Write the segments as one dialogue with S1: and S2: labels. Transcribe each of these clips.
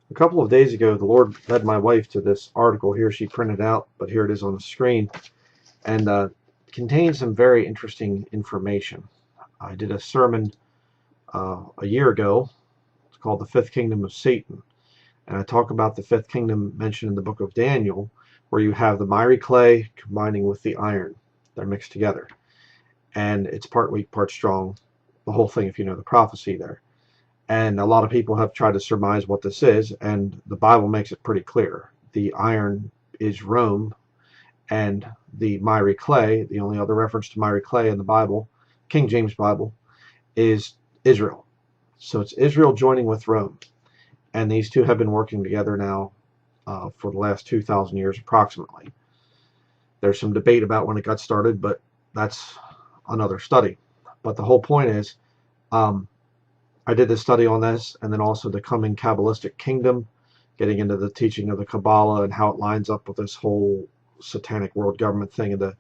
S1: A couple of days ago, the Lord led my wife to this article here. She printed out, but here it is on the screen, and contains some very interesting information. I did a sermon a year ago. It's called The Fifth Kingdom of Satan. And I talk about the fifth kingdom mentioned in the book of Daniel, where you have the miry clay combining with the iron. They're mixed together. And it's part weak, part strong, the whole thing, if you know the prophecy there. And a lot of people have tried to surmise what this is, and the Bible makes it pretty clear. The iron is Rome, and the miry clay, the only other reference to miry clay in the Bible, King James Bible, is Israel. So it's Israel joining with Rome. And these two have been working together now for the last 2,000 years approximately. There's some debate about when it got started, but that's another study. But the whole point is, I did this study on this, and then also the coming Kabbalistic kingdom, getting into the teaching of the Kabbalah and how it lines up with this whole satanic world government thing, and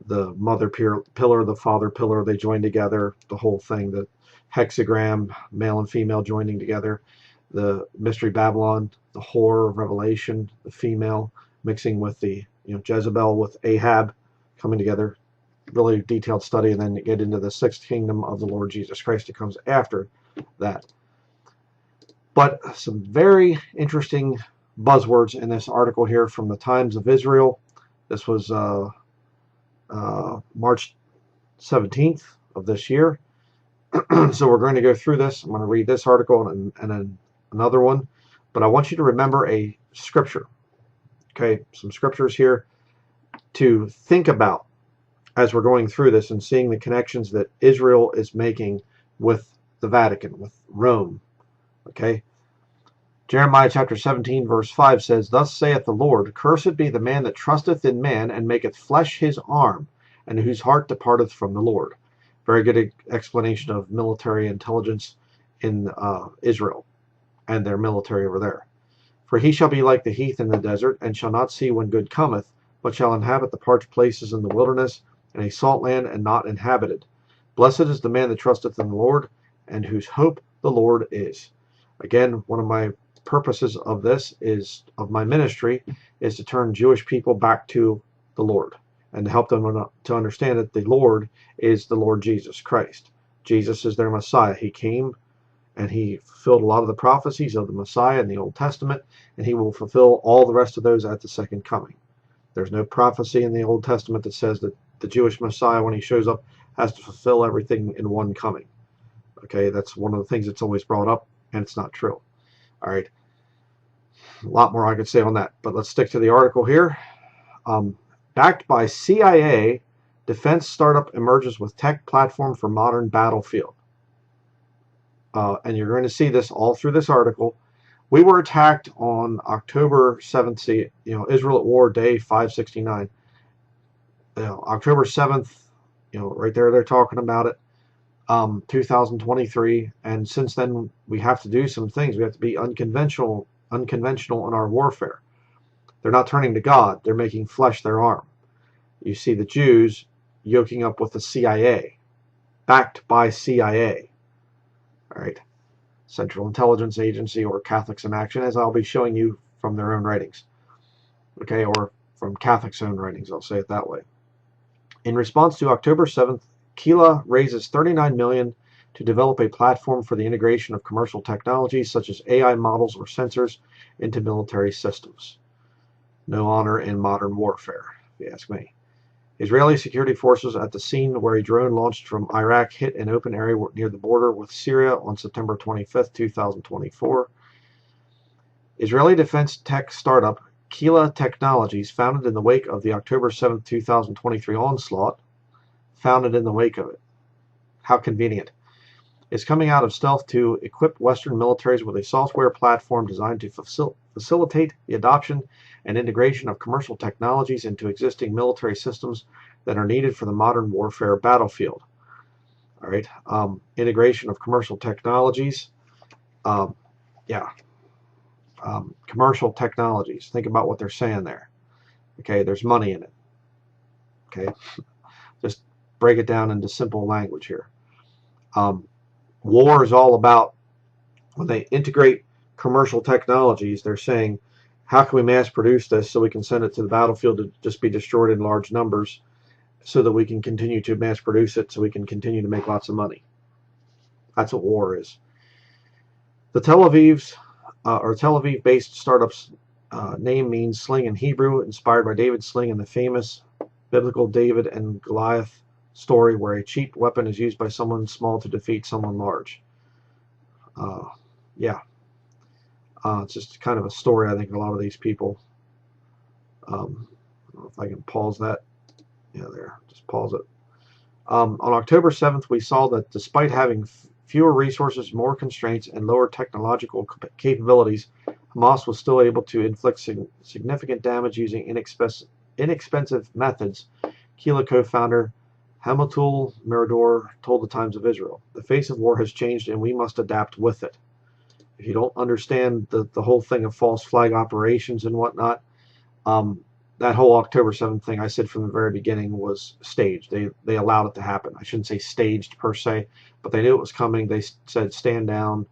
S1: the mother pillar, the father pillar, they join together, the whole thing, the hexagram, male and female joining together, the mystery Babylon, the whore of Revelation, the female mixing with the Jezebel with Ahab coming together. Really detailed study, and then get into the sixth kingdom of the Lord Jesus Christ that comes after that. But some very interesting buzzwords in this article here from the Times of Israel. This was March 17th of this year. So we're going to go through this. I'm going to read this article and then another one. But I want you to remember a scripture. Okay, some scriptures here to think about as we're going through this and seeing the connections that Israel is making with the Vatican, with Rome. Okay. Jeremiah chapter 17 verse 5 says, "Thus saith the Lord, Cursed be the man that trusteth in man, and maketh flesh his arm, and whose heart departeth from the Lord." Very good explanation of military intelligence in Israel and their military over there. "For he shall be like the heath in the desert, and shall not see when good cometh, but shall inhabit the parched places in the wilderness, and a salt land, and not inhabited. Blessed is the man that trusteth in the Lord, and whose hope the Lord is." Again, one of my purposes of this is, of my ministry, is to turn Jewish people back to the Lord and to help them to understand that the Lord is the Lord Jesus Christ. Jesus is their Messiah. He came and he fulfilled a lot of the prophecies of the Messiah in the Old Testament, and he will fulfill all the rest of those at the second coming. There's no prophecy in the Old Testament that says that the Jewish Messiah, when he shows up, has to fulfill everything in one coming. Okay, that's one of the things that's always brought up, and it's not true. All right, a lot more I could say on that, but let's stick to the article here. Backed by CIA, defense startup emerges with tech platform for modern battlefield. And you're going to see this all through this article. We were attacked on October 7th, see, Israel at War, day 569. October 7th, right there, they're talking about it, 2023. And since then, we have to do some things. We have to be unconventional in our warfare. They're not turning to God. They're making flesh their arm. You see the Jews yoking up with the CIA, backed by CIA. All right. Central Intelligence Agency, or Catholics in Action, as I'll be showing you from their own writings. Okay, or from Catholics' own writings, I'll say it that way. In response to October 7th, Kila raises $39 million to develop a platform for the integration of commercial technologies such as AI models or sensors into military systems. No honor in modern warfare, if you ask me. Israeli security forces at the scene where a drone launched from Iraq hit an open area near the border with Syria on September 25, 2024. Israeli defense tech startup Kila Technologies, founded in the wake of the October 7, 2023 onslaught, founded in the wake of it. How convenient. Is coming out of stealth to equip Western militaries with a software platform designed to facilitate the adoption and integration of commercial technologies into existing military systems that are needed for the modern warfare battlefield. All right, integration of commercial technologies. Commercial technologies. Think about what they're saying there. Okay, there's money in it. Okay, just break it down into simple language here. War is all about when they integrate commercial technologies. They're saying, how can we mass produce this so we can send it to the battlefield to just be destroyed in large numbers so that we can continue to mass produce it so we can continue to make lots of money. That's what war is. The Tel Aviv-based startup's name means sling in Hebrew, inspired by David's sling in the famous biblical David and Goliath story, where a cheap weapon is used by someone small to defeat someone large. It's just kind of a story. I think a lot of these people. I don't know if I can pause that. Yeah, there. Just pause it. On October 7th, we saw that despite having fewer resources, more constraints, and lower technological capabilities, Hamas was still able to inflict significant damage using inexpensive methods. Kila co-founder Hamatul Mirador told the Times of Israel, "The face of war has changed and we must adapt with it." If you don't understand the whole thing of false flag operations and whatnot, that whole October 7th thing, I said from the very beginning, was staged. They allowed it to happen. I shouldn't say staged per se, but they knew it was coming. They said, stand down,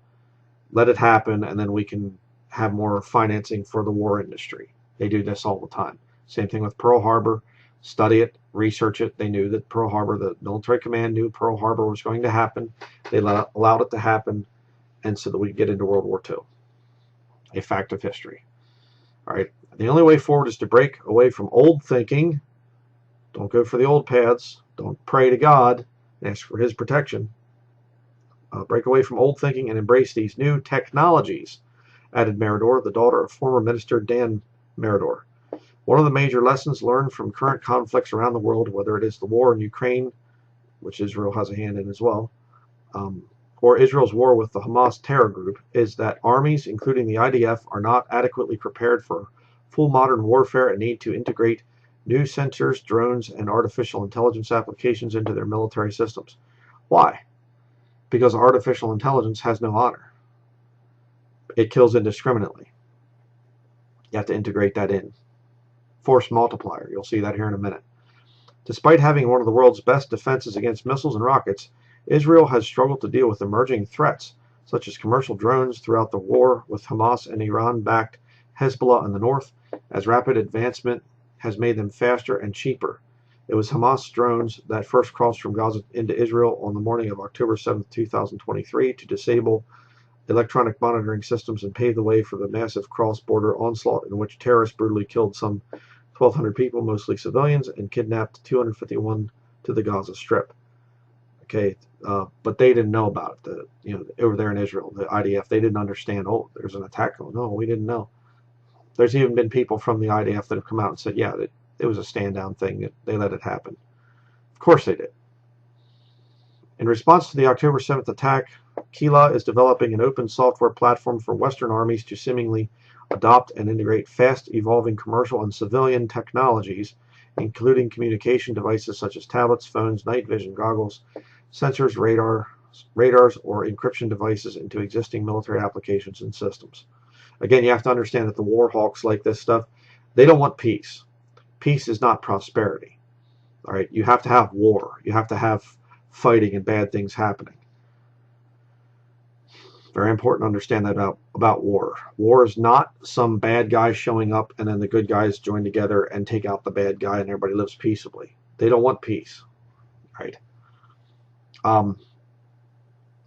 S1: let it happen, and then we can have more financing for the war industry. They do this all the time. Same thing with Pearl Harbor. Study it, research it. They knew that Pearl Harbor, the military command knew Pearl Harbor was going to happen. They allowed it to happen, and so that we get into World War II. A fact of history. All right. The only way forward is to break away from old thinking. Don't go for the old paths. Don't pray to God and ask for his protection. Break away from old thinking and embrace these new technologies, added Mirador, the daughter of former Minister Dan Mirador. One of the major lessons learned from current conflicts around the world, whether it is the war in Ukraine, which Israel has a hand in as well, or Israel's war with the Hamas terror group, is that armies, including the IDF, are not adequately prepared for full modern warfare and need to integrate new sensors, drones, and artificial intelligence applications into their military systems. Why? Because artificial intelligence has no honor. It kills indiscriminately. You have to integrate that in. Force multiplier. You'll see that here in a minute. Despite having one of the world's best defenses against missiles and rockets, Israel has struggled to deal with emerging threats, such as commercial drones throughout the war with Hamas and Iran-backed Hezbollah in the north, as rapid advancement has made them faster and cheaper. It was Hamas drones that first crossed from Gaza into Israel on the morning of October 7, 2023, to disable electronic monitoring systems and pave the way for the massive cross-border onslaught in which terrorists brutally killed some 1,200 people, mostly civilians, and kidnapped 251 to the Gaza Strip. Okay, but they didn't know about it. Over there in Israel, the IDF, they didn't understand. Oh, there's an attack. Oh, no, we didn't know. There's even been people from the IDF that have come out and said, yeah, it was a stand-down thing. They let it happen. Of course they did. In response to the October 7th attack, Kila is developing an open software platform for Western armies to seemingly adopt and integrate fast-evolving commercial and civilian technologies, including communication devices such as tablets, phones, night vision goggles, sensors, radars, or encryption devices into existing military applications and systems. Again, you have to understand that the war hawks like this stuff, they don't want peace. Peace is not prosperity. All right, you have to have war. You have to have fighting and bad things happening. Very important to understand that about war. War is not some bad guy showing up and then the good guys join together and take out the bad guy and everybody lives peaceably. They don't want peace. Right?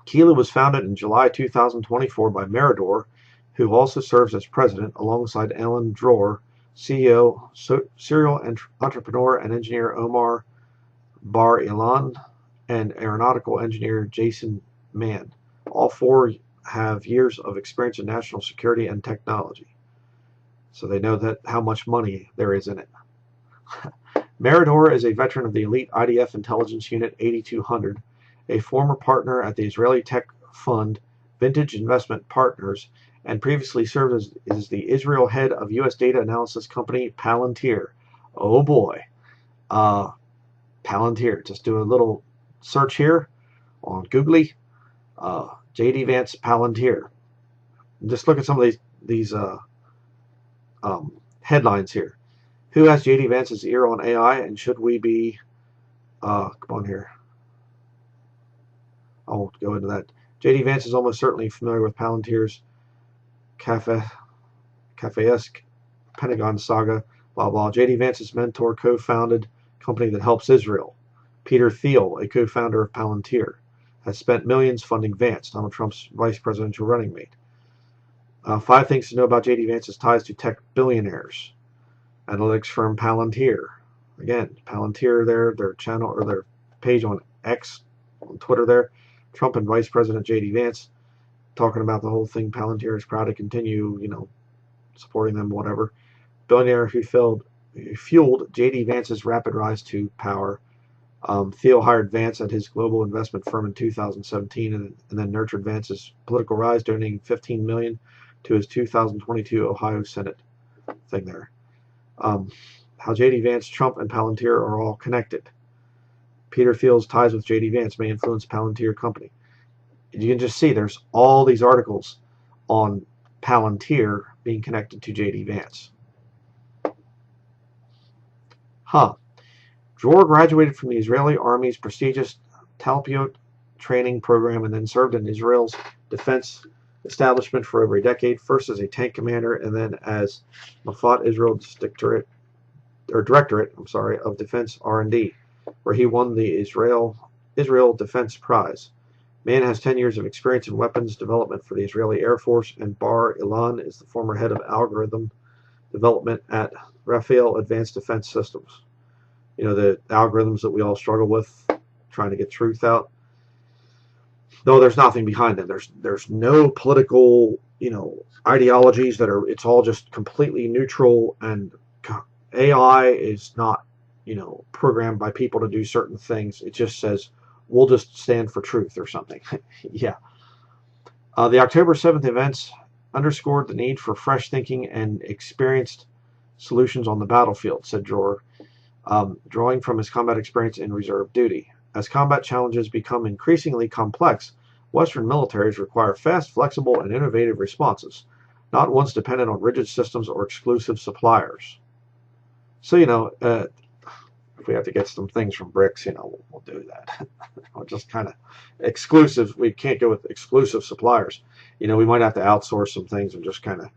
S1: Kila was founded in July 2024 by Mirador, who also serves as president, alongside Alan Dror, CEO, serial entrepreneur and engineer Omar Bar Ilan, and aeronautical engineer Jason Mann. All four have years of experience in national security and technology, so they know that how much money there is in it. Mirador is a veteran of the elite IDF intelligence unit 8200, a former partner at the Israeli tech fund Vintage Investment Partners, and previously served as the Israel head of U.S. data analysis company Palantir. Oh boy, Palantir. Just do a little search here on Googly. J.D. Vance Palantir. Just look at some of these headlines here. Who has J.D. Vance's ear on AI, and should we be? Come on here. I won't go into that. J.D. Vance is almost certainly familiar with Palantir's Kafkaesque Pentagon saga, blah blah. J.D. Vance's mentor co-founded a company that helps Israel. Peter Thiel, a co-founder of Palantir, has spent millions funding Vance, Donald Trump's vice presidential running mate. 5 things to know about J.D. Vance's ties to tech billionaires. Analytics firm Palantir. Again, Palantir there, their channel or their page on X, on Twitter there. Trump and Vice President J.D. Vance talking about the whole thing. Palantir is proud to continue, supporting them, whatever. Billionaire who fueled J.D. Vance's rapid rise to power. Thiel hired Vance at his global investment firm in 2017 and then nurtured Vance's political rise, donating $15 million to his 2022 Ohio Senate thing there. How J.D. Vance, Trump, and Palantir are all connected. Peter Thiel's ties with J.D. Vance may influence Palantir Company. You can just see there's all these articles on Palantir being connected to J.D. Vance. Dror graduated from the Israeli Army's prestigious Talpiot training program and then served in Israel's defense establishment for over a decade, first as a tank commander and then as Mafat Israel's Directorate of Defense R&D, where he won the Israel Defense Prize. Mann has 10 years of experience in weapons development for the Israeli Air Force, and Bar Ilan is the former head of algorithm development at Rafael Advanced Defense Systems. The algorithms that we all struggle with, trying to get truth out. Though there's nothing behind them. There's no political, ideologies it's all just completely neutral, and AI is not, programmed by people to do certain things. It just says, we'll just stand for truth or something. Yeah. The October 7th events underscored the need for fresh thinking and experienced solutions on the battlefield, said Dror, drawing from his combat experience in reserve duty. As combat challenges become increasingly complex, Western militaries require fast, flexible, and innovative responses, not ones dependent on rigid systems or exclusive suppliers. So, if we have to get some things from BRICS, we'll do that. Or just kind of exclusive. We can't go with exclusive suppliers. We might have to outsource some things and just kind of,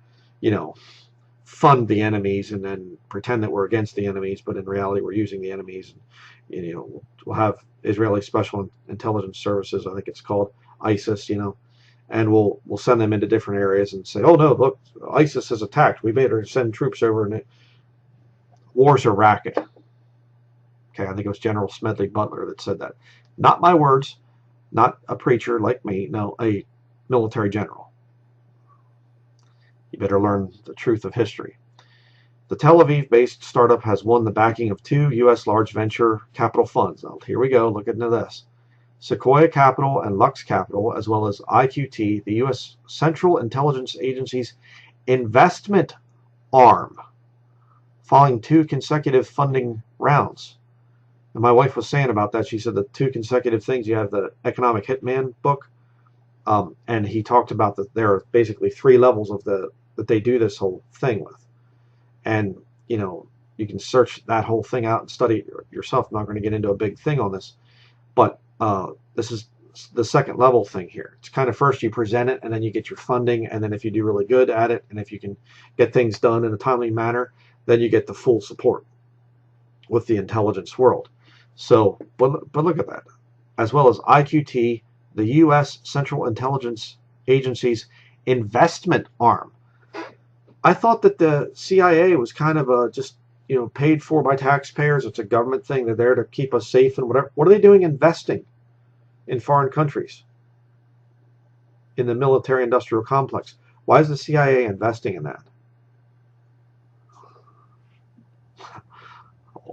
S1: fund the enemies and then pretend that we're against the enemies, but in reality we're using the enemies. And, we'll have Israeli Special Intelligence Services, I think it's called, ISIS, and we'll send them into different areas and say, oh no, look, ISIS has attacked. We better send troops over, and war's a racket. Okay, I think it was General Smedley Butler that said that. Not my words, not a preacher like me, no, a military general. You better learn the truth of history. The Tel Aviv-based startup has won the backing of 2 U.S. large venture capital funds. Now, here we go, look into this. Sequoia Capital and Lux Capital, as well as IQT, the U.S. Central Intelligence Agency's investment arm, following 2 consecutive funding rounds. And my wife was saying about that, she said the 2 consecutive things, you have the Economic Hitman book, and he talked about that there are basically 3 levels of that they do this whole thing with. And, you can search that whole thing out and study it yourself. I'm not going to get into a big thing on this, but this is the second level thing here. It's kind of first you present it, and then you get your funding, and then if you do really good at it, and if you can get things done in a timely manner, then you get the full support with the intelligence world. So, but look at that. As well as IQT, the U.S. Central Intelligence Agency's investment arm. I thought that the CIA was kind of just, paid for by taxpayers. It's a government thing. They're there to keep us safe and whatever. What are they doing investing in foreign countries? In the military-industrial complex. Why is the CIA investing in that?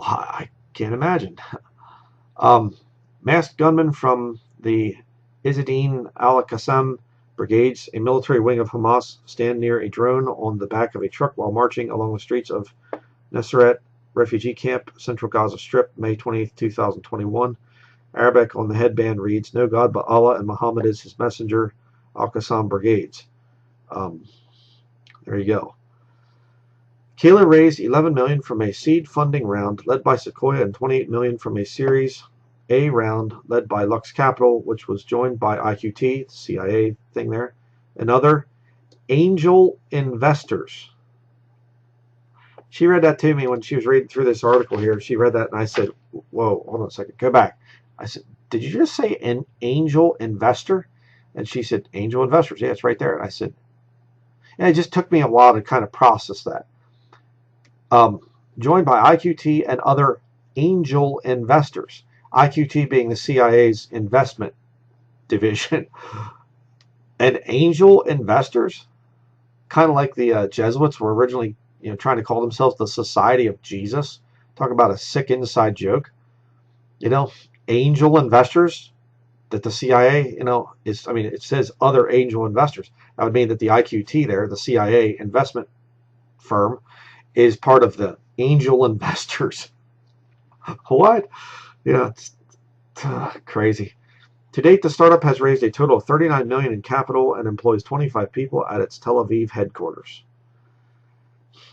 S1: I can't imagine. Masked gunmen from the Izzedine al-Qassam brigades, a military wing of Hamas, stand near a drone on the back of a truck while marching along the streets of Nuseirat refugee camp, central Gaza Strip, May 20th, 2021. Arabic on the headband reads, "No God but Allah and Muhammad is his messenger, al-Qassam brigades." There you go. Keeler raised $11 million from a seed funding round led by Sequoia and $28 million from a Series A round led by Lux Capital, which was joined by IQT, the CIA thing there, another angel investors. She read that to me when she was reading through this article here. She read that and I said, whoa, hold on a second, go back. I said, did you just say an angel investor? And she said, angel investors. Yeah, it's right there. And I said, and it just took me a while to kind of process that. Joined by IQT and other angel investors. IQT being the CIA's investment division. And angel investors, kind of like the Jesuits were originally, trying to call themselves the Society of Jesus. Talk about a sick inside joke. Angel investors that the CIA, it says other angel investors. That would mean that the IQT there, the CIA investment firm, is part of the angel investors. What? It's crazy. To date, the startup has raised a total of $39 million in capital and employs 25 people at its Tel Aviv headquarters.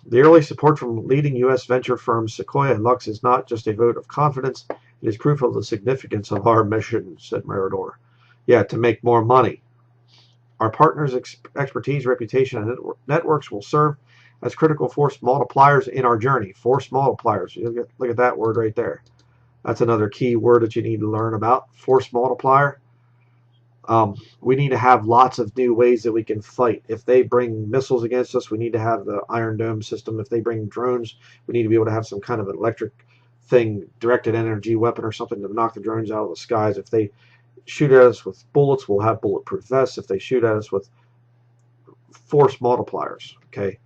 S1: The early support from leading U.S. venture firms Sequoia and Lux is not just a vote of confidence, it is proof of the significance of our mission, said Mirador. Yeah, to make more money. Our partners' expertise, reputation, and networks will serve as critical force multipliers in our journey. Force multipliers. Look at that word right there. That's another key word that you need to learn about. Force multiplier. We need to have lots of new ways that we can fight. If they bring missiles against us, we need to have the Iron Dome system. If they bring drones, we need to be able to have some kind of an electric thing, directed energy weapon or something to knock the drones out of the skies. If they shoot at us with bullets, we'll have bulletproof vests. If they shoot at us with force multipliers, okay,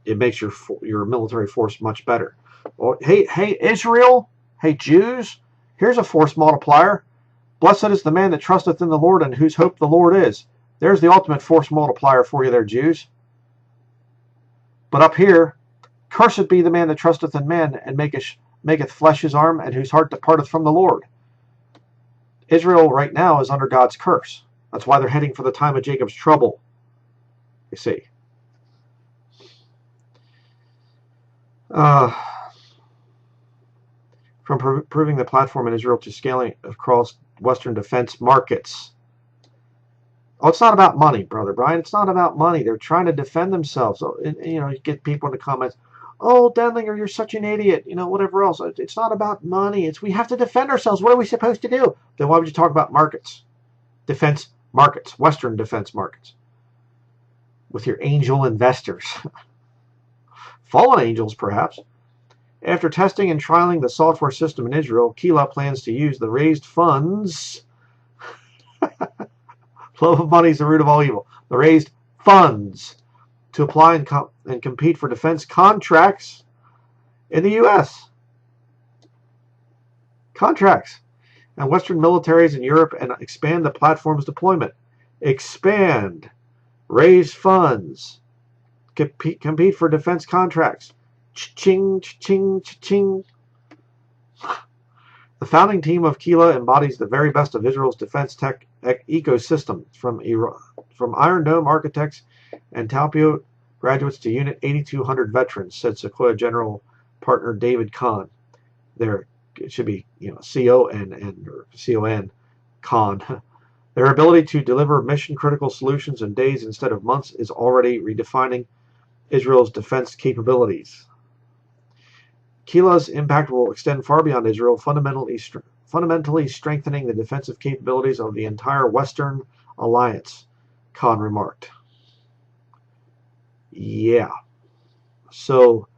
S1: it makes your military force much better. Well, hey, Israel, hey, Jews, here's a force multiplier. Blessed is the man that trusteth in the Lord and whose hope the Lord is. There's the ultimate force multiplier for you there, Jews. But up here, cursed be the man that trusteth in man and maketh flesh his arm and whose heart departeth from the Lord. Israel right now is under God's curse. That's why they're heading for the time of Jacob's trouble. You see. From proving the platform in Israel to scaling across Western defense markets. Oh, it's not about money, Brother Brian. It's not about money. They're trying to defend themselves. So, you get people in the comments, oh, Denlinger, you're such an idiot, whatever else. It's not about money. We have to defend ourselves. What are we supposed to do? Then why would you talk about markets? Defense markets, Western defense markets. With your angel investors. Fallen angels, perhaps. After testing and trialing the software system in Israel, Kila plans to use the raised funds. Love of money is the root of all evil. The raised funds to apply and compete for defense contracts in the U.S. Contracts. And Western militaries in Europe and expand the platform's deployment. Expand. Raise funds. Compete for defense contracts. Ching, ching, ching. The founding team of Kila embodies the very best of Israel's defense tech ecosystem, from Iron Dome architects and Talpiot graduates to Unit 8200 veterans, said Sequoia General Partner David Kahn. There, it should be C-O-N-N or C-O-N, Kahn. Their ability to deliver mission-critical solutions in days instead of months is already redefining Israel's defense capabilities. Kila's impact will extend far beyond Israel, fundamentally strengthening the defensive capabilities of the entire Western alliance, Khan remarked. Yeah. So,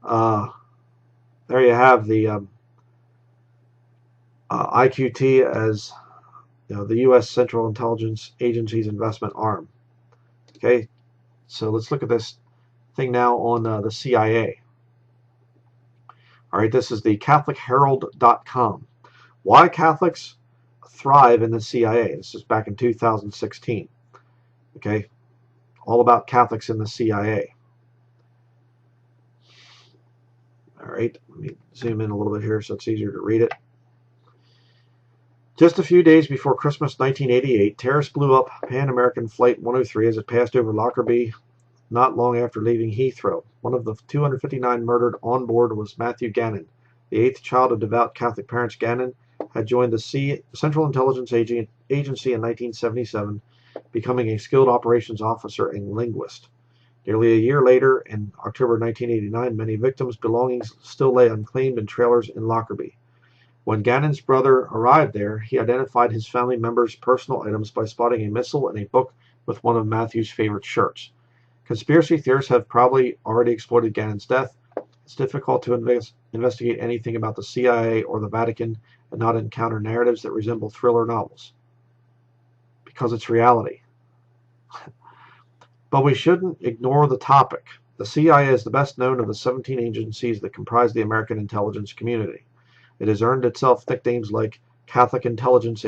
S1: there you have the IQT as the U.S. Central Intelligence Agency's investment arm. Okay, so let's look at this thing now on the CIA. All right, this is the CatholicHerald.com. Why Catholics thrive in the CIA. This is back in 2016. Okay, all about Catholics in the CIA. All right, let me zoom in a little bit here so it's easier to read it. Just a few days before Christmas 1988, terrorists blew up Pan American Flight 103 as it passed over Lockerbie not long after leaving Heathrow. One of the 259 murdered on board was Matthew Gannon, the eighth child of devout Catholic parents. Gannon had joined the Central Intelligence Agency in 1977 becoming a skilled operations officer and linguist. Nearly a year later, in October 1989, many victims' belongings still lay unclaimed in trailers in Lockerbie. When Gannon's brother arrived there, he identified his family members' personal items by spotting a missile and a book with one of Matthew's favorite shirts. Conspiracy theorists have probably already exploited Gannon's death. It's difficult to investigate anything about the CIA or the Vatican and not encounter narratives that resemble thriller novels. Because it's reality. But we shouldn't ignore the topic. The CIA is the best known of the 17 agencies that comprise the American intelligence community. It has earned itself nicknames like Catholic Intelligence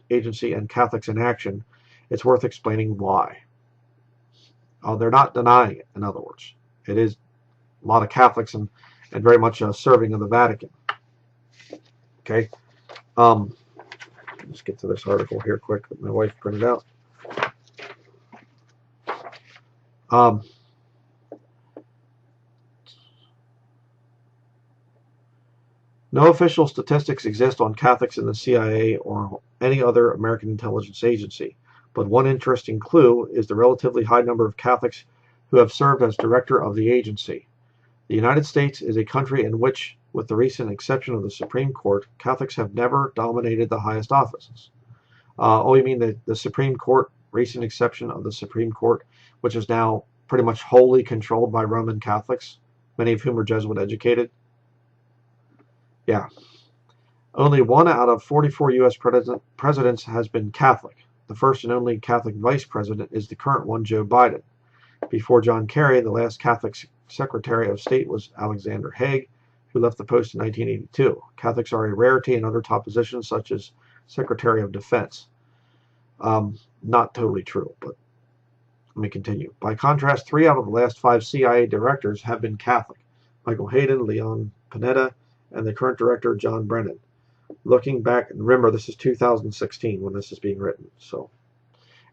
S1: Agency and Catholics in Action. It's worth explaining why. They're not denying it, in other words. It is a lot of Catholics and very much serving of the Vatican. Okay. Let's get to this article here quick that my wife printed out. No official statistics exist on Catholics in the CIA or any other American intelligence agency, but one interesting clue is the relatively high number of Catholics who have served as director of the agency. The United States is a country in which, with the recent exception of the Supreme Court, Catholics have never dominated the highest offices. You mean the Supreme Court, recent exception of the Supreme Court, which is now pretty much wholly controlled by Roman Catholics, many of whom are Jesuit educated? Yeah. Only 1 out of 44 U.S. presidents has been Catholic. The first and only Catholic vice president is the current one, Joe Biden. Before John Kerry, the last Catholic Secretary of State was Alexander Haig, who left the post in 1982. Catholics are a rarity in other top positions, such as Secretary of Defense. Not totally true, but let me continue. By contrast, 3 out of the last 5 CIA directors have been Catholic. Michael Hayden, Leon Panetta, and the current director, John Brennan. Looking back, and remember, this is 2016 when this is being written. So,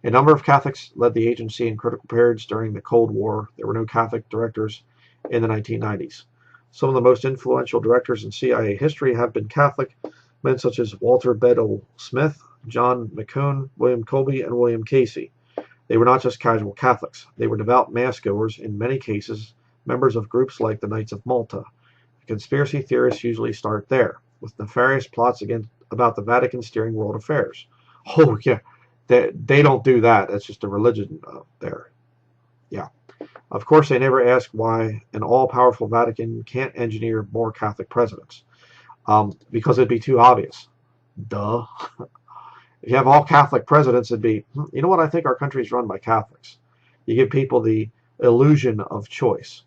S1: a number of Catholics led the agency in critical periods during the Cold War. There were no Catholic directors in the 1990s. Some of the most influential directors in CIA history have been Catholic, men such as Walter Bedell Smith, John McCone, William Colby, and William Casey. They were not just casual Catholics. They were devout mass-goers, in many cases members of groups like the Knights of Malta. Conspiracy theorists usually start there, with nefarious plots about the Vatican steering world affairs. Oh, yeah, they don't do that. That's just a religion there. Yeah. Of course, they never ask why an all-powerful Vatican can't engineer more Catholic presidents. Because it'd be too obvious. Duh. If you have all Catholic presidents, it'd be, you know what, I think our country is run by Catholics. You give people the illusion of choice.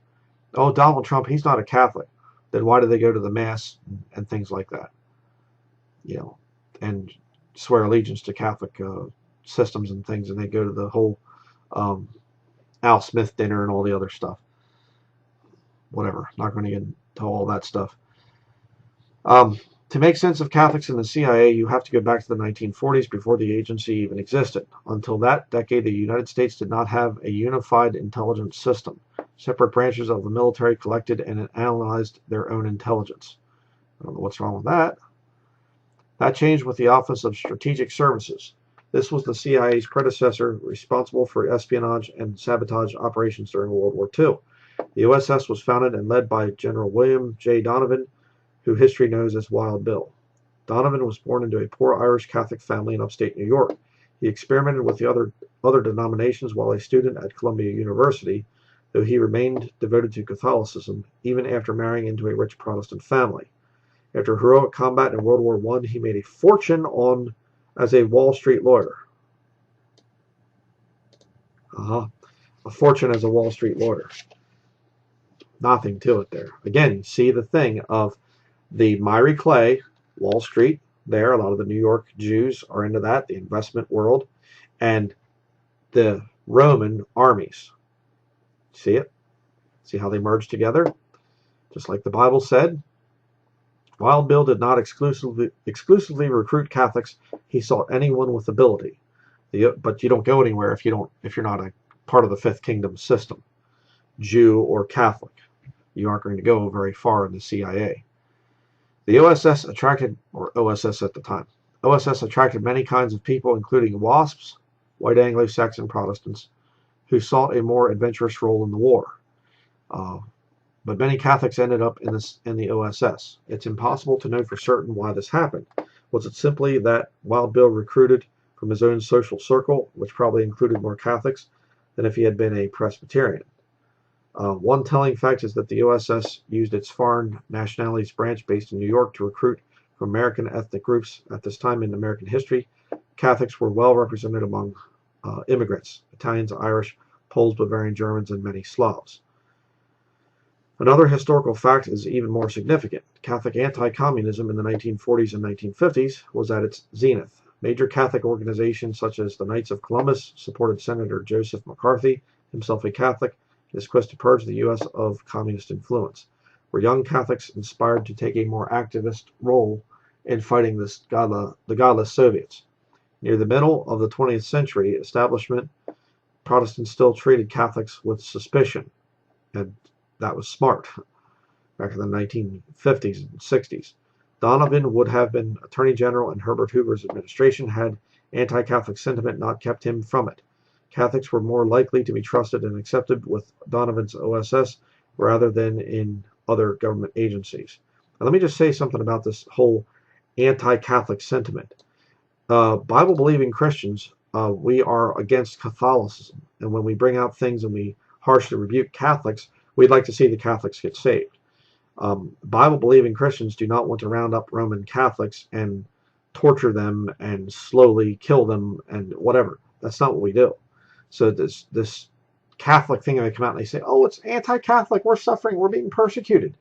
S1: Oh, Donald Trump, he's not a Catholic. Then why do they go to the Mass and things like that? You know, and swear allegiance to Catholic systems and things, and they go to the whole Al Smith dinner and all the other stuff. Whatever. Not going to get into all that stuff. To make sense of Catholics in the CIA, you have to go back to the 1940s before the agency even existed. Until that decade, the United States did not have a unified intelligence system. Separate branches of the military collected and analyzed their own intelligence. I don't know what's wrong with that. That changed with the Office of Strategic Services. This was the CIA's predecessor, responsible for espionage and sabotage operations during World War II. The OSS was founded and led by General William J. Donovan, who history knows as Wild Bill. Donovan was born into a poor Irish Catholic family in upstate New York. He experimented with the other denominations while a student at Columbia University, though he remained devoted to Catholicism even after marrying into a rich Protestant family. After heroic combat in World War I, he made a fortune as a Wall Street lawyer. A fortune as a Wall Street lawyer. Nothing to it there. Again, you see the thing of the Miry Clay, Wall Street, there, a lot of the New York Jews are into that, the investment world, and the Roman armies. See it? See how they merge together? Just like the Bible said, Wild Bill did not exclusively recruit Catholics. He sought anyone with ability. But you don't go anywhere if you're not a part of the Fifth Kingdom system, Jew or Catholic. You aren't going to go very far in the CIA. The OSS attracted, or OSS at the time, OSS attracted many kinds of people, including WASPs, white Anglo-Saxon Protestants, who sought a more adventurous role in the war. But many Catholics ended up in the OSS. It's impossible to know for certain why this happened. Was it simply that Wild Bill recruited from his own social circle, which probably included more Catholics than if he had been a Presbyterian? One telling fact is that the OSS used its foreign nationalities branch based in New York to recruit from American ethnic groups. At this time in American history, Catholics were well represented among immigrants: Italians, Irish, Poles, Bavarian Germans, and many Slavs. Another historical fact is even more significant. Catholic anti-communism in the 1940s and 1950s was at its zenith. Major Catholic organizations such as the Knights of Columbus supported Senator Joseph McCarthy, himself a Catholic, in his quest to purge the U.S. of communist influence. Were young Catholics inspired to take a more activist role in fighting the godless Soviets? Near the middle of the 20th century, establishment Protestants still treated Catholics with suspicion, and that was smart back in the 1950s and 60s. Donovan would have been Attorney General in Herbert Hoover's administration had anti-Catholic sentiment not kept him from it. Catholics were more likely to be trusted and accepted with Donovan's OSS rather than in other government agencies. Now, let me just say something about this whole anti-Catholic sentiment. Bible-believing Christians, we are against Catholicism, and when we bring out things and we harshly rebuke Catholics, we'd like to see the Catholics get saved. Bible-believing Christians do not want to round up Roman Catholics and torture them and slowly kill them and whatever. That's not what we do. So this Catholic thing, they come out and they say, oh, it's anti-Catholic, we're suffering, we're being persecuted.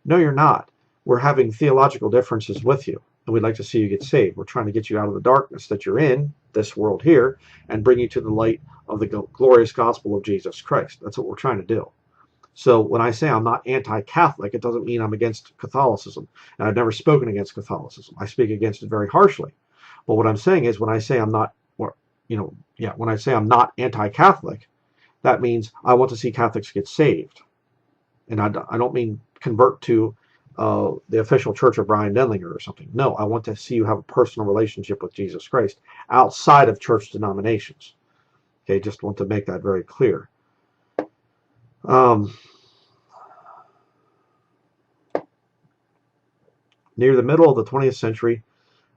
S1: No, you're not. We're having theological differences with you, and we'd like to see you get saved. We're trying to get you out of the darkness that you're in, this world here, and bring you to the light of the glorious gospel of Jesus Christ. That's what we're trying to do. So when I say I'm not anti-Catholic, it doesn't mean I'm against Catholicism. And I've never spoken against Catholicism. I speak against it very harshly. But what I'm saying is when I say I'm not, when I say I'm not anti-Catholic, that means I want to see Catholics get saved. And I don't mean convert to the official church of Brian Denlinger or something. No, I want to see you have a personal relationship with Jesus Christ outside of church denominations. Okay, just want to make that very clear. Near the middle of the 20th century,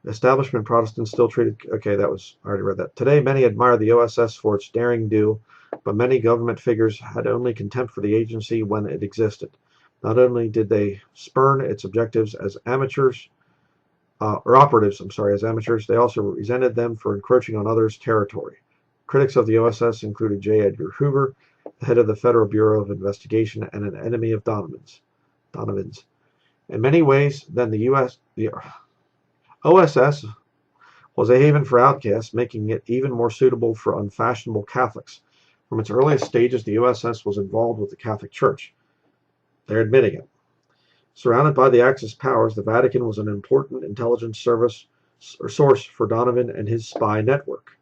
S1: establishment Protestants still treated, okay, I already read that. Today, many admire the OSS for its daring do, but many government figures had only contempt for the agency when it existed. Not only did they spurn its objectives as amateurs, operatives, as amateurs, they also resented them for encroaching on others' territory. Critics of the OSS included J. Edgar Hoover, the head of the Federal Bureau of Investigation and an enemy of Donovan's. In many ways, then the OSS was a haven for outcasts, making it even more suitable for unfashionable Catholics. From its earliest stages, the OSS was involved with the Catholic Church. They're admitting it. Surrounded by the Axis powers, the Vatican was an important intelligence service or source for Donovan and his spy network.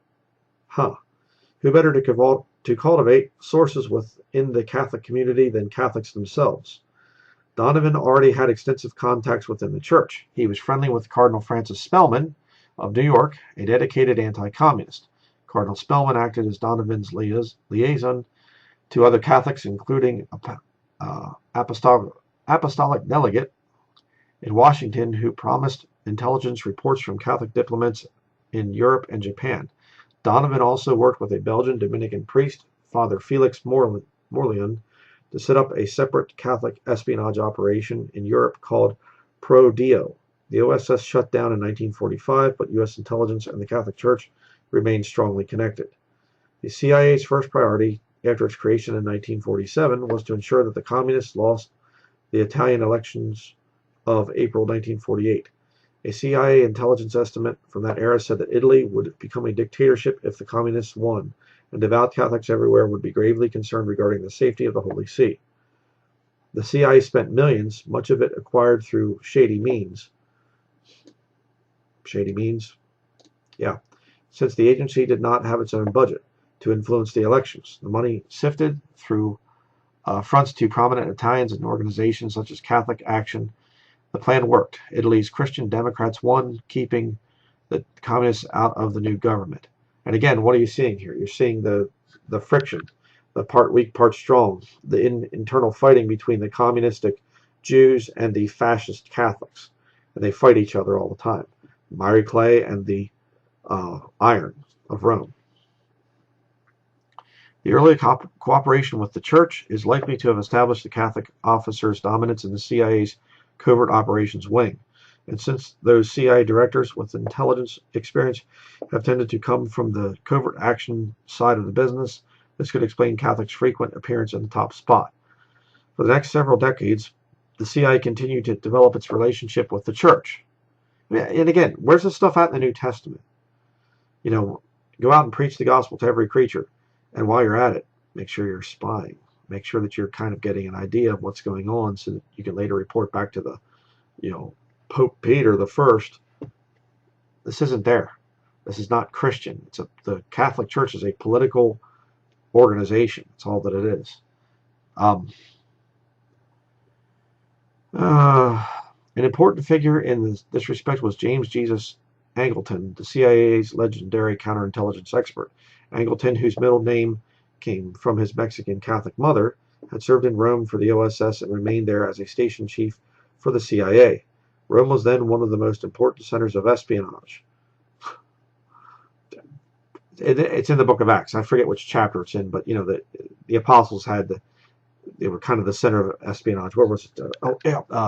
S1: Who better to cultivate sources within the Catholic community than Catholics themselves? Donovan already had extensive contacts within the church. He was friendly with Cardinal Francis Spellman of New York, a dedicated anti-communist. Cardinal Spellman acted as Donovan's liaison to other Catholics, including apostolic delegate in Washington who promised intelligence reports from Catholic diplomats in Europe and Japan. Donovan also worked with a Belgian Dominican priest, Father Felix Morlian, to set up a separate Catholic espionage operation in Europe called Pro Dio. The OSS shut down in 1945, but U.S. intelligence and the Catholic Church remained strongly connected. The CIA's first priority after its creation in 1947 was to ensure that the communists lost the Italian elections of April 1948. A CIA intelligence estimate from that era said that Italy would become a dictatorship if the communists won, and devout Catholics everywhere would be gravely concerned regarding the safety of the Holy See. The CIA spent millions, much of it acquired through shady means. Shady means? Yeah. Since the agency did not have its own budget to influence the elections. The money sifted through fronts to prominent Italians and organizations such as Catholic Action. The plan worked. Italy's Christian Democrats won, keeping the communists out of the new government. And again, what are you seeing here? You're seeing the friction, the part weak, part strong, the internal fighting between the communistic Jews and the fascist Catholics. And they fight each other all the time. Miry Clay and the Iron of Rome. The early cooperation with the Church is likely to have established the Catholic officers' dominance in the CIA's covert operations wing. And since those CIA directors with intelligence experience have tended to come from the covert action side of the business, this could explain Catholic's frequent appearance in the top spot. For the next several decades, the CIA continued to develop its relationship with the Church. And again, where's this stuff at in the New Testament? Go out and preach the gospel to every creature. And while you're at it, make sure you're spying. Make sure that you're kind of getting an idea of what's going on so that you can later report back to the, Pope Peter the First. This isn't there. This is not Christian. The Catholic Church is a political organization. That's all that it is. An important figure in this respect was James Jesus Angleton, the CIA's legendary counterintelligence expert. Angleton, whose middle name came from his Mexican Catholic mother, had served in Rome for the OSS and remained there as a station chief for the CIA. Rome was then one of the most important centers of espionage. It's in the book of Acts. I forget which chapter it's in, but the apostles they were kind of the center of espionage. Where was it?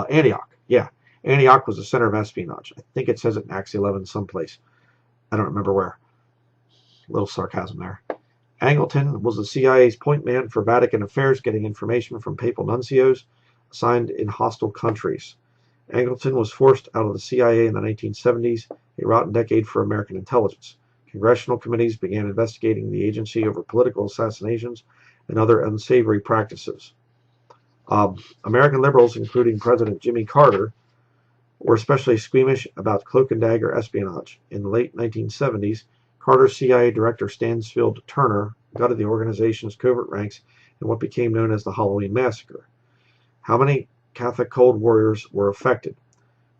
S1: Antioch. Yeah, Antioch was the center of espionage. I think it says it in Acts 11 someplace. I don't remember where. A little sarcasm there. Angleton was the CIA's point man for Vatican affairs, getting information from papal nuncios assigned in hostile countries. Angleton was forced out of the CIA in the 1970s, a rotten decade for American intelligence. Congressional committees began investigating the agency over political assassinations and other unsavory practices. American liberals, including President Jimmy Carter, were especially squeamish about cloak and dagger espionage. In the late 1970s, Carter's CIA director Stansfield Turner gutted the organization's covert ranks in what became known as the Halloween Massacre. How many Catholic Cold Warriors were affected?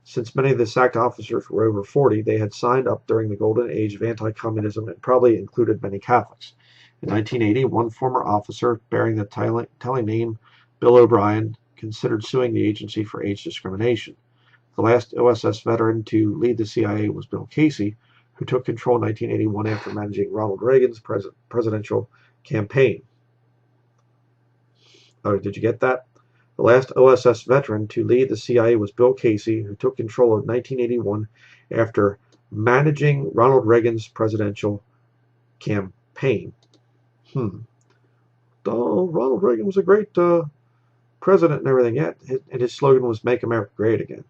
S1: Since many of the sacked officers were over 40, they had signed up during the golden age of anti-communism and probably included many Catholics. In 1980, one former officer bearing the telling name Bill O'Brien considered suing the agency for age discrimination. The last OSS veteran to lead the CIA was Bill Casey, who took control in 1981 after managing Ronald Reagan's presidential campaign. Oh, did you get that? The last OSS veteran to lead the CIA was Bill Casey, who took control in 1981 after managing Ronald Reagan's presidential campaign. Ronald Reagan was a great president and everything, yet, and his slogan was "Make America Great Again."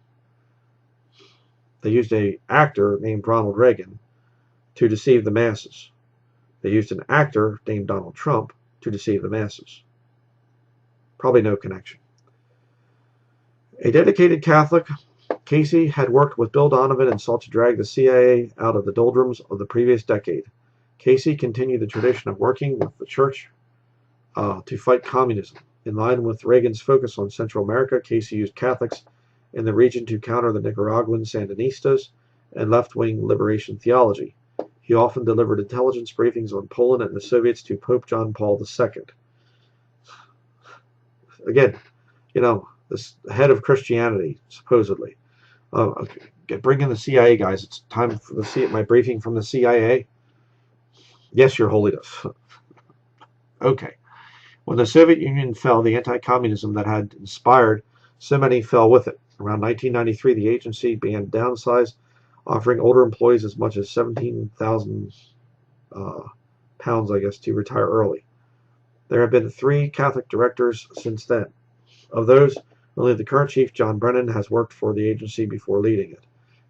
S1: They used an actor named Ronald Reagan to deceive the masses. They used an actor named Donald Trump to deceive the masses. Probably no connection. A dedicated Catholic, Casey had worked with Bill Donovan and sought to drag the CIA out of the doldrums of the previous decade. Casey continued the tradition of working with the Church to fight communism. In line with Reagan's focus on Central America, Casey used Catholics in the region to counter the Nicaraguan Sandinistas and left-wing liberation theology. He often delivered intelligence briefings on Poland and the Soviets to Pope John Paul II. Again, this head of Christianity, supposedly. Bring in the CIA guys. It's time for my briefing from the CIA. Yes, Your Holiness. Okay. When the Soviet Union fell, the anti-communism that had inspired so many fell with it. Around 1993, the agency began to downsize, offering older employees as much as 17,000 pounds, to retire early. There have been 3 Catholic directors since then. Of those, only the current chief, John Brennan, has worked for the agency before leading it.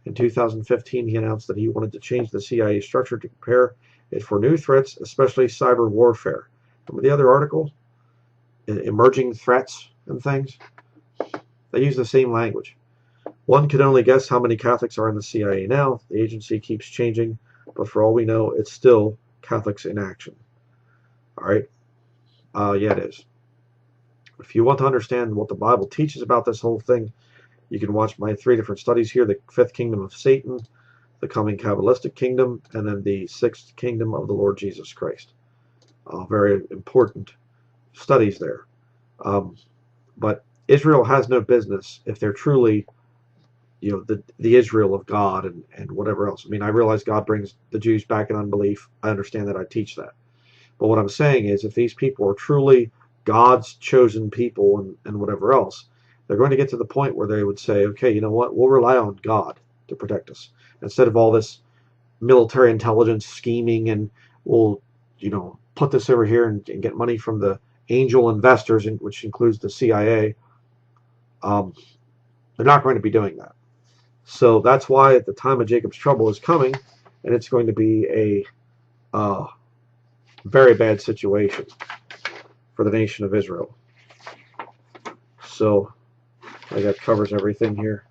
S1: In 2015, he announced that he wanted to change the CIA structure to prepare it for new threats, especially cyber warfare. Remember the other article? Emerging threats and things? They use the same language. One can only guess how many Catholics are in the CIA now. The agency keeps changing, but for all we know, it's still Catholics in action. All right? Yeah, it is. If you want to understand what the Bible teaches about this whole thing, you can watch my 3 different studies here: the 5th Kingdom of Satan, the coming Kabbalistic kingdom, and then the sixth kingdom of the Lord Jesus Christ. Very important studies there. But Israel has no business, if they're truly, the Israel of God and whatever else. I mean, I realize God brings the Jews back in unbelief. I understand that. I teach that. But what I'm saying is, if these people are truly God's chosen people and whatever else, they're going to get to the point where they would say, okay, you know what? We'll rely on God to protect us instead of all this military intelligence scheming, and we'll, put this over here and get money from the angel investors, which includes the CIA. They're not going to be doing that. So that's why at the time of Jacob's trouble is coming, and it's going to be a very bad situation for the nation of Israel. So I think that covers everything here.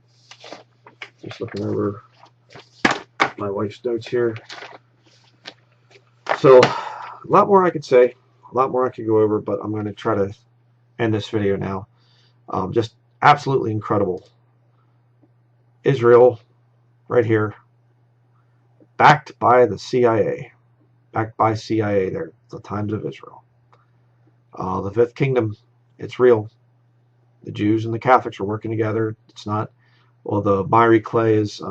S1: Just looking over my wife's notes here. So a lot more I could say, a lot more I could go over, but I'm going to try to end this video now. Just absolutely incredible. Israel, right here, backed by the CIA. Backed by CIA there, the times of Israel. The fifth kingdom, it's real. The Jews and the Catholics are working together. It's not, well, the Miry Clay is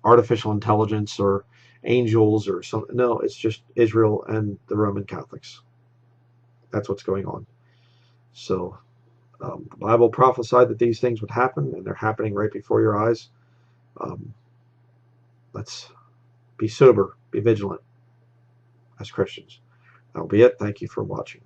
S1: artificial intelligence or angels or something. No, it's just Israel and the Roman Catholics. That's what's going on. So the Bible prophesied that these things would happen, and they're happening right before your eyes. Let's be sober, be vigilant as Christians. That'll be it. Thank you for watching.